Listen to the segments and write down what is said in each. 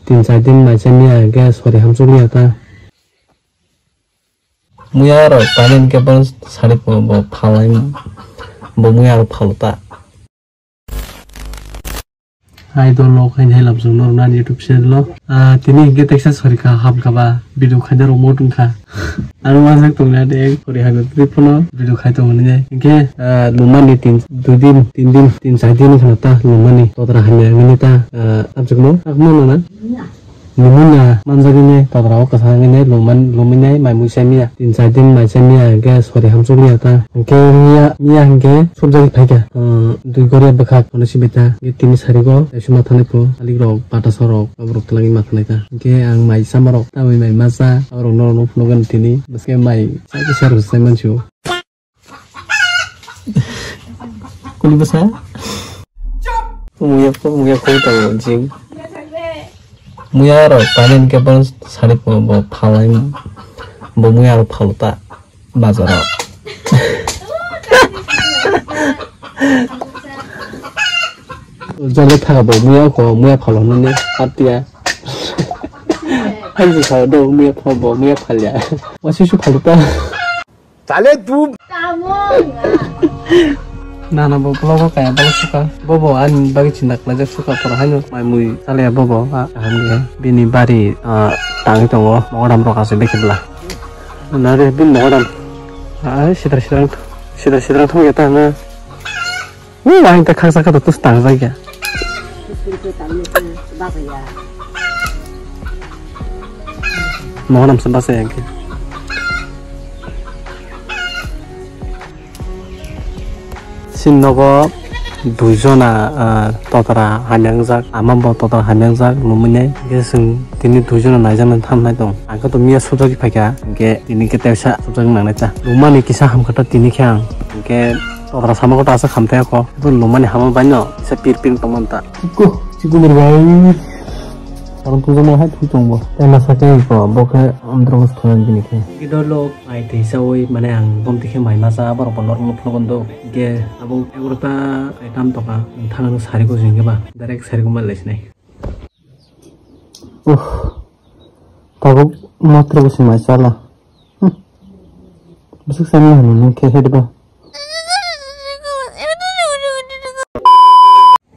3-4 दिन macamnya agak sore hamsuli ata muya ro panen ke ban sari bo phalai bo muya ro phalta hai do lok hai hai labjung no na YouTube channel tini ge Texas sori ka ham ka ba video khai ro mo tung kha aru masak tung na de sori ha gotri phono video khai to ne ge lumani 3 din 3-4 din khata lumani todra hamya minita abjugmo akmo na Nimuna manjagine tadrao kasangine lumine mai musemia 3-4 din macamia ge sore hamsuli ata ke mia hangge subjari phaika dui gore bakhak onasi beta ge tini sarigo esuma thane po ali rok pata sorok abrok tlangi mathlai ta ge ang mai samarok tawi mai masa abrok no phnogan tini baske mai sai saru semanchu kuli basa muya ko ta jing muya ro panen ke ban sari bo phalai bo muya ro phalta bazar jale thaga bo muya phalo ne hatia hai sa do muya phabo muya phalya wasi su phalta chale tu nana bo blogo kaya balo suka bobo an bagi cindak lajak suka porahano mai mui salya bobo aham bini bari tangi tongo mogodam rokase bekibla nare bin mogodam sidar thong geta na lain ta khaksa ka tus tang jaya mogodam sebasa yake sinnogo duijona totara hanyangjak amambo totara hanyangjak lumune gesung tini duijona naijana thamnai dong angka to mia sujagi phaika ge tini ke tesa sujagi nangnai cha lumani kisa hamkata tini khyang ge totara samago ta asa khamtai ko to lumani hama baino isa pirpin tomonta chiku mirgai Orang tu semua hai tu congbo. Tema saja ko boka amdrong storan bini ke. Gidolo ai te sawoi mane ang bom tikhe mai masa bar bonor mo phlogondo ge abo egurta item toka thanang sari ko jinge ba direct sari ko mal lesnai. Tago matra ko simai sala. Besok sami hanu ke hedba.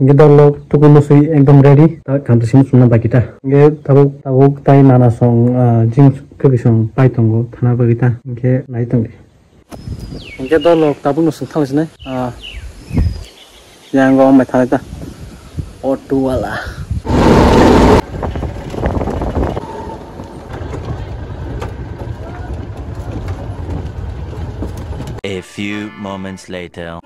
Gidolo tukun sui ekdom ready ta kanto sim sunna bakita ge tabuk tai nana song jing ke song paitongo thana bagita ge naitung ge dolo tabuk no sung thawsne yango mai thalita auto wala A few moments later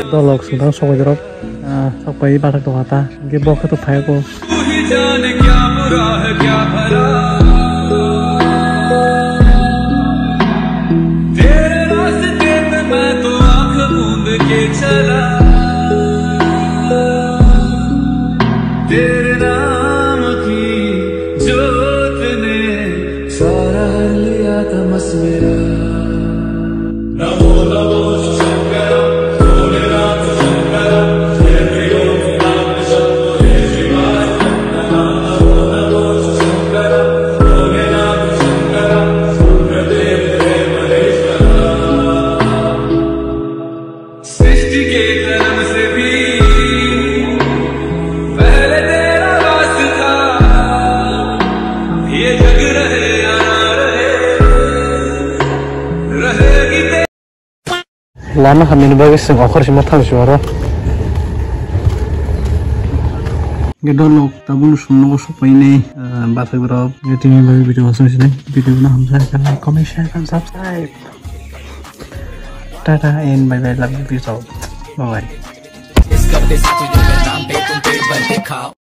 Dolok sungtang sokoi jorok sokai batak to kata ge bok to phai ko lama kami bagi sing okor sima thang suara gedolok tabul sunno supai ne bathak bro getting bagi video asal sini video na hamsa kan like comment share and subscribe tata and bye bye love you bye bye